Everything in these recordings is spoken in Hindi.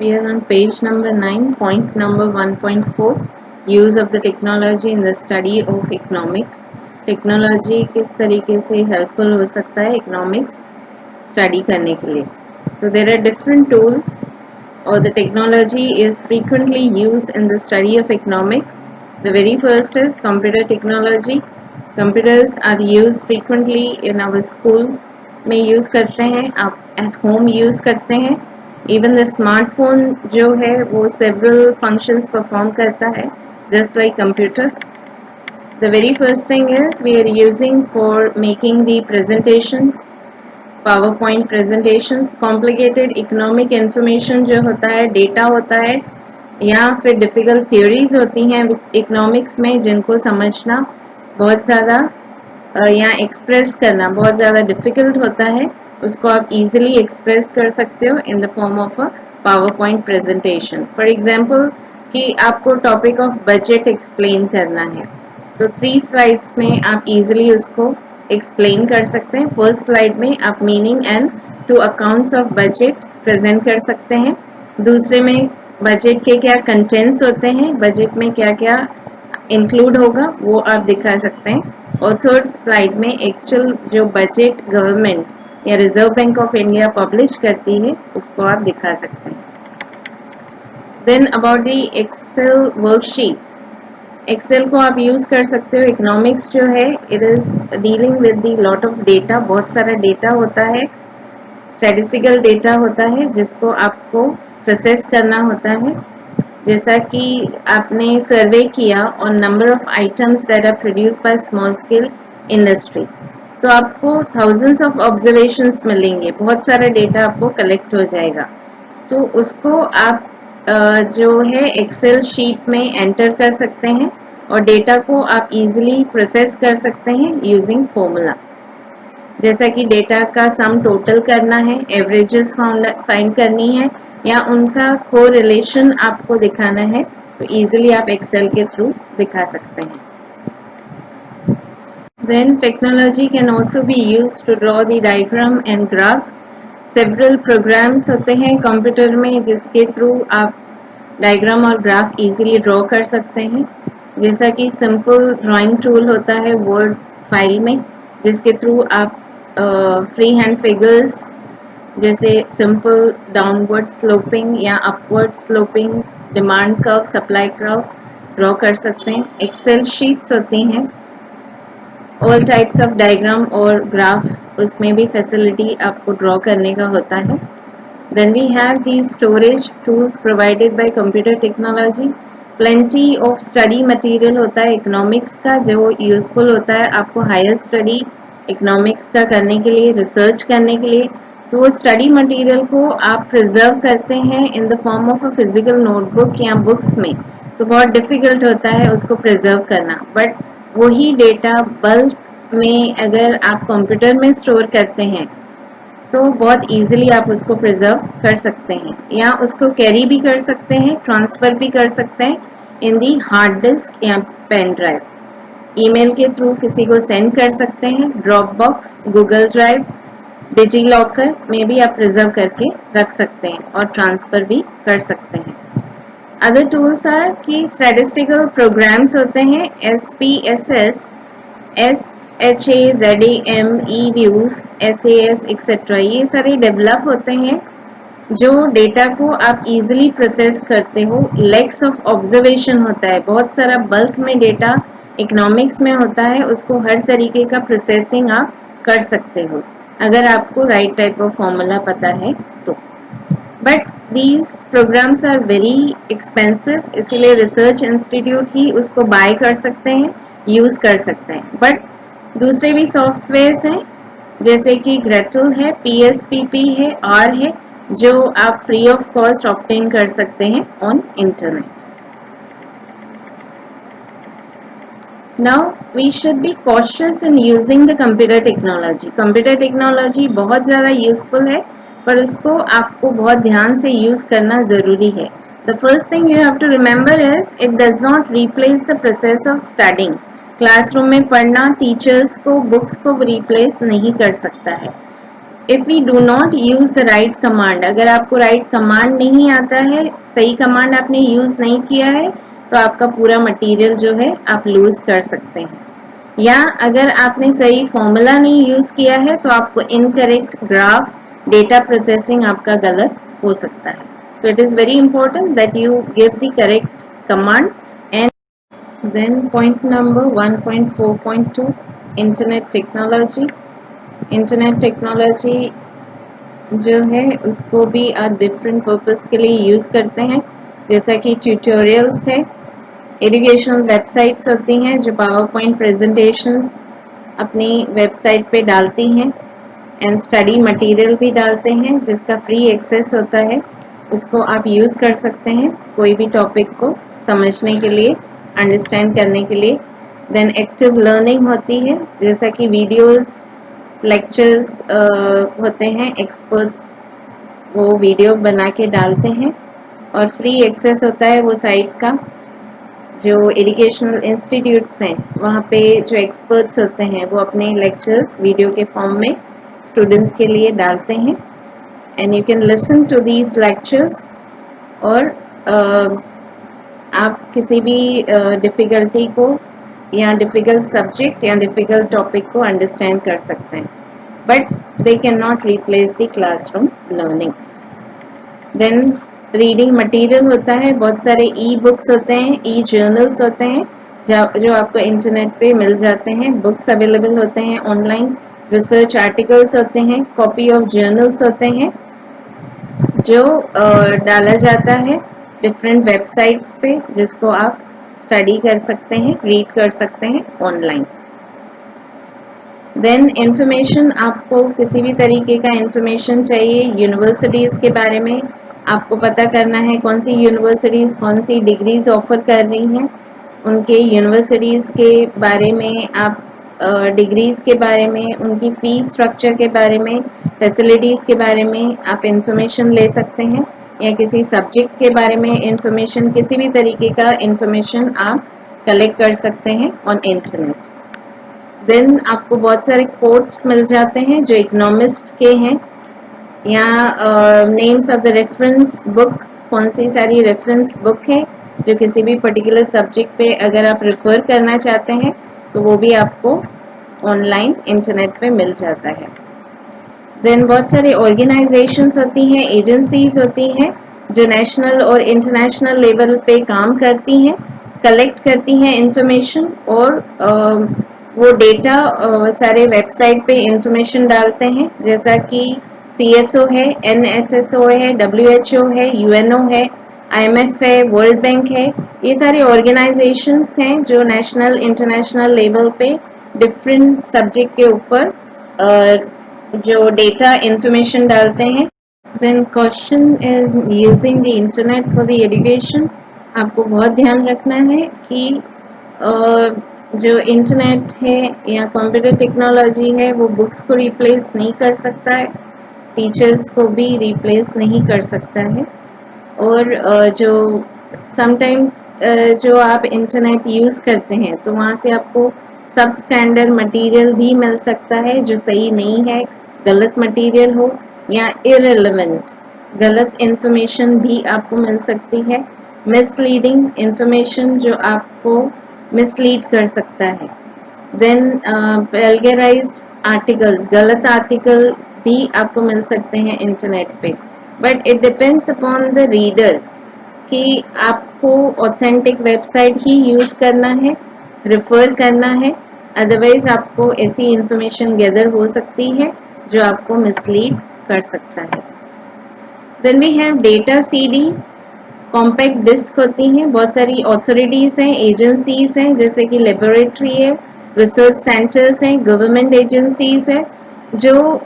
We are on page number 9, point number 1.4, use of the technology in the study of economics. Technology किस तरीके से हेल्पफुल हो सकता है इकोनॉमिक्स स्टडी करने के लिए. So there are different tools or the technology is frequently used in the study of economics. The very first is computer technology. Computers are used frequently in our school में यूज़ करते हैं, आप at home यूज़ करते हैं. इवन द स्मार्टफोन जो है वो सेवरल फंक्शंस परफॉर्म करता है just like computer. The very first thing is we are using for making the presentations, power point presentations. Complicated economic information जो होता है, डेटा होता है या फिर डिफ़िकल्ट थ्योरीज होती हैं इकोनॉमिक्स में जिनको समझना बहुत ज़्यादा या एक्सप्रेस करना बहुत ज़्यादा डिफ़िकल्ट होता है, उसको आप इजीली एक्सप्रेस कर सकते हो इन the form of a power point presentation. For example कि आपको टॉपिक ऑफ बजट एक्सप्लेन करना है तो 3 स्लाइड्स में आप इजीली उसको एक्सप्लेन कर सकते हैं. फर्स्ट स्लाइड में आप meaning and 2 accounts of budget present कर सकते हैं. दूसरे में बजट के क्या कंटेंट्स होते हैं, बजट में क्या क्या इंक्लूड होगा वो आप दिखा सकते हैं. और थर्ड स्लाइड में एक्चुअल जो बजट गवर्नमेंट या reserve bank of India publish करती है उसको आप दिखा सकते हैं. Then about the excel worksheets. Excel को आप यूज़ कर सकते हो. इकोनॉमिक्स जो है it is dealing with the lot of data, बहुत सारा डेटा होता है, स्टैटिस्टिकल डेटा होता है जिसको आपको प्रोसेस करना होता है. जैसा कि आपने सर्वे किया on number of items that are produce by small scale industry, तो आपको थाउजेंड्स ऑफ ऑब्जर्वेशंस मिलेंगे, बहुत सारा डेटा आपको कलेक्ट हो जाएगा. तो उसको आप जो है एक्सेल शीट में एंटर कर सकते हैं और डेटा को आप इजीली प्रोसेस कर सकते हैं यूजिंग फॉर्मूला. जैसा कि डेटा का सम टोटल करना है, एवरेजेस फाइंड करनी है या उनका कोरिलेशन आपको दिखाना है तो इजीली आप एक्सेल के थ्रू दिखा सकते हैं. Then technology can also be used to draw the diagram and graph. Several programs होते हैं कंप्यूटर में जिसके थ्रू आप डायग्राम और ग्राफ इजीली ड्रॉ कर सकते हैं. जैसा कि सिंपल ड्राइंग टूल होता है वर्ड फाइल में जिसके थ्रू आप फ्री हैंड फिगर्स जैसे सिंपल डाउनवर्ड स्लोपिंग या upward sloping, demand curve, supply curve draw कर सकते हैं. एक्सेल शीट्स होती हैं, ऑल टाइप्स ऑफ डायग्राम और ग्राफ, उसमें भी फैसिलिटी आपको ड्रॉ करने का होता है. Then we have the storage tools provided by computer technology. Plenty of study material होता है इकोनॉमिक्स का जो यूज़फुल होता है आपको हायर स्टडी इकोनॉमिक्स का करने के लिए, रिसर्च करने के लिए. तो वो स्टडी मटेरियल को आप प्रिजर्व करते हैं in the form of a physical notebook या बुक्स में, तो बहुत डिफ़िकल्ट होता है उसको प्रिजर्व करना. बट वही डेटा बल्क में अगर आप कंप्यूटर में स्टोर करते हैं तो बहुत इजीली आप उसको प्रिजर्व कर सकते हैं या उसको कैरी भी कर सकते हैं, ट्रांसफ़र भी कर सकते हैं इन दी हार्ड डिस्क या पेन ड्राइव. ईमेल के थ्रू किसी को सेंड कर सकते हैं. Drop box, Google drive, digi locker में भी आप प्रिजर्व करके रख सकते हैं और ट्रांसफ़र भी कर सकते हैं. अदर टूल्स आर कि स्टैटिस्टिकल प्रोग्राम्स होते हैं, SPSS, SHAZAM, eViews, SAS etcetera, ये सारे डेवलप होते हैं जो डेटा को आप इजीली प्रोसेस करते हो. लेक्स ऑफ ऑब्जर्वेशन होता है, बहुत सारा बल्क में डेटा इकोनॉमिक्स में होता है, उसको हर तरीके का प्रोसेसिंग आप कर सकते हो अगर आपको राइट टाइप ऑफ फॉर्मूला पता है तो. But these programs are very expensive, इसीलिए रिसर्च इंस्टीट्यूट ही उसको बाय कर सकते हैं, यूज़ कर सकते हैं. बट दूसरे भी सॉफ्टवेयर्स हैं जैसे कि ग्रेटल है, PSPP है, R है, जो आप फ्री ऑफ कॉस्ट ऑब्टेन कर सकते हैं on internet. Now we should be cautious in using the computer technology. Computer technology बहुत ज़्यादा यूज़फुल है पर उसको आपको बहुत ध्यान से यूज़ करना ज़रूरी है. The first thing you have to remember is it does not replace the process of studying. Classroom में पढ़ना टीचर्स को, बुक्स को रिप्लेस नहीं कर सकता है. If we do not use the right command, अगर आपको राइट कमांड नहीं आता है, सही कमांड आपने यूज़ नहीं किया है, तो आपका पूरा मटेरियल जो है आप लूज़ कर सकते हैं। या अगर आपने सही फॉर्मूला नहीं यूज़ किया है तो आपको इनकरेक्ट ग्राफ, डेटा प्रोसेसिंग आपका गलत हो सकता है. So it is very important that you give the correct command. And then point number 1.4.2, internet technology. Internet technology जो है उसको भी आप डिफरेंट पर्पस के लिए यूज़ करते हैं, जैसा कि ट्यूटोरियल्स है, एजुकेशनल वेबसाइट्स होती हैं जो पावर पॉइंट प्रेजेंटेशंस अपनी वेबसाइट पे डालती हैं, एंड स्टडी मटेरियल भी डालते हैं जिसका फ्री एक्सेस होता है, उसको आप यूज़ कर सकते हैं कोई भी टॉपिक को समझने के लिए, अंडरस्टैंड करने के लिए. देन एक्टिव लर्निंग होती है, जैसा कि वीडियोस, लेक्चर्स होते हैं, एक्सपर्ट्स वो वीडियो बना के डालते हैं, और फ्री एक्सेस होता है वो साइट का. जो एजुकेशनल इंस्टीट्यूट्स हैं वहाँ पे जो एक्सपर्ट्स होते हैं वो अपने लेक्चर्स वीडियो के फॉर्म में स्टूडेंट्स के लिए डालते हैं, and you can listen to these lectures. और आप किसी भी डिफ़िकल्टी को या डिफ़िकल्ट सब्जेक्ट या डिफ़िकल्ट टॉपिक को अंडरस्टैंड कर सकते हैं, but they can not replace the classroom learning. Then reading material होता है, बहुत सारे ई बुक्स होते हैं, ई जर्नल्स होते हैं जो आपको इंटरनेट पे मिल जाते हैं, बुक्स अवेलेबल होते हैं ऑनलाइन, रिसर्च आर्टिकल्स होते हैं, कॉपी ऑफ जर्नल्स होते हैं जो डाला जाता है डिफरेंट वेबसाइट्स पे, जिसको आप स्टडी कर सकते हैं, रीड कर सकते हैं ऑनलाइन. देन इंफॉर्मेशन, आपको किसी भी तरीके का इंफॉर्मेशन चाहिए यूनिवर्सिटीज़ के बारे में, आपको पता करना है कौन सी यूनिवर्सिटीज़ कौन सी डिग्रीज ऑफर कर रही हैं, उनके यूनिवर्सिटीज़ के बारे में आप डिग्रीज़ के बारे में, उनकी फ़ीस स्ट्रक्चर के बारे में, फैसिलिटीज़ के बारे में आप इंफॉर्मेशन ले सकते हैं, या किसी सब्जेक्ट के बारे में इंफॉर्मेशन, किसी भी तरीके का इंफॉर्मेशन आप कलेक्ट कर सकते हैं ऑन इंटरनेट. देन आपको बहुत सारे कोट्स मिल जाते हैं जो इकोनॉमिस्ट के हैं, या names of the reference book, कौन सी सारी रेफरेंस बुक है जो किसी भी पर्टिकुलर सब्जेक्ट पे अगर आप रेफर करना चाहते हैं तो वो भी आपको ऑनलाइन इंटरनेट पे मिल जाता है. देन बहुत सारी ऑर्गेनाइजेशंस होती हैं, एजेंसीज होती हैं जो नेशनल और इंटरनेशनल लेवल पे काम करती हैं, कलेक्ट करती हैं इंफॉर्मेशन, और वो डेटा सारे वेबसाइट पे इंफॉर्मेशन डालते हैं, जैसा कि CSO है, NSSO है, WHO है, UNO है, IMF है, वर्ल्ड बैंक है. ये सारी ऑर्गेनाइजेशंस हैं जो नेशनल इंटरनेशनल लेवल पे डिफरेंट सब्जेक्ट के ऊपर जो डेटा इंफॉर्मेशन डालते हैं. Then question is using the internet for the education. आपको बहुत ध्यान रखना है कि जो इंटरनेट है या कंप्यूटर टेक्नोलॉजी है वो बुक्स को रिप्लेस नहीं कर सकता है, टीचर्स को भी रिप्लेस नहीं कर सकता है, और जो समटाइम्स जो आप इंटरनेट यूज़ करते हैं तो वहाँ से आपको सब स्टैंडर्ड मटेरियल भी मिल सकता है जो सही नहीं है, गलत मटेरियल हो, या इररिलेवेंट गलत इन्फॉर्मेशन भी आपको मिल सकती है, मिसलीडिंग इन्फॉर्मेशन जो आपको मिसलीड कर सकता है. देन प्लेगराइज्ड आर्टिकल्स, गलत आर्टिकल भी आपको मिल सकते हैं इंटरनेट पे, but it depends upon the reader कि आपको ऑथेंटिक वेबसाइट ही यूज़ करना है, रेफर करना है, अदरवाइज आपको ऐसी इंफॉर्मेशन गैदर हो सकती है जो आपको मिसलीड कर सकता है. Then we have data CDs, compact disc होती हैं, बहुत सारी अथॉरिटीज़ हैं, एजेंसीज हैं, जैसे कि लेबोरेटरी है, रिसर्च सेंटर्स हैं, गवर्नमेंट एजेंसीज है, जो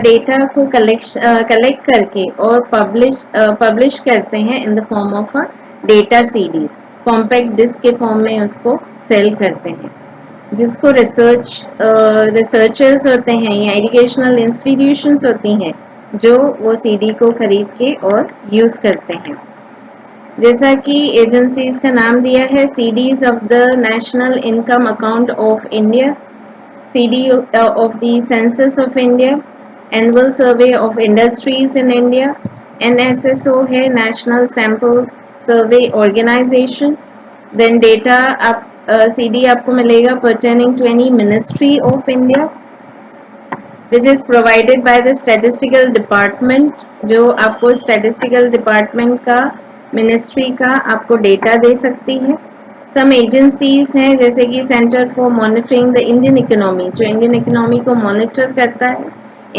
डेटा को कलेक्ट करके और पब्लिश करते हैं in the form of data CDs, compact disc के फॉर्म में उसको सेल करते हैं, जिसको रिसर्चर्स होते हैं या एजुकेशनल इंस्टीट्यूशंस होती हैं जो वो CD को खरीद के और यूज़ करते हैं. जैसा कि एजेंसीज का नाम दिया है, CDs of the national income account of India, CD of the census of India, annual survey of industries in India, NSSO है national sample survey organisation. Then data आप CD आपको मिलेगा pertaining to any ministry of India which is provided by the statistical department, जो आपको statistical department का ministry का आपको data दे सकती है। some agencies हैं जैसे कि Center for Monitoring the Indian Economy, जो Indian economy को monitor करता है।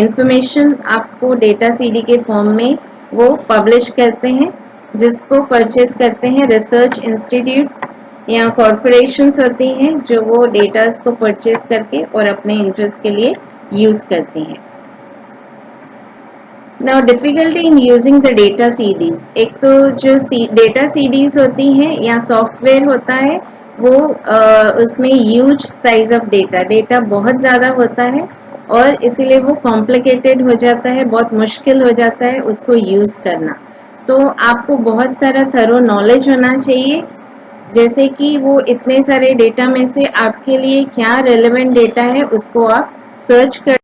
information आपको data CD के form में वो publish करते हैं, जिसको purchase करते हैं research institutes या corporations होती हैं जो वो data को purchase करके और अपने interest के लिए यूज करती हैं। Now difficulty in using the data CDs, एक तो जो data CDs होती हैं या सॉफ्टवेयर होता है वो उसमें ह्यूज साइज ऑफ डेटा बहुत ज़्यादा होता है और इसीलिए वो कॉम्प्लिकेटेड हो जाता है, बहुत मुश्किल हो जाता है उसको यूज़ करना। तो आपको बहुत सारा थरो नॉलेज होना चाहिए, जैसे कि वो इतने सारे डेटा में से आपके लिए क्या रेलेवेंट डेटा है उसको आप सर्च कर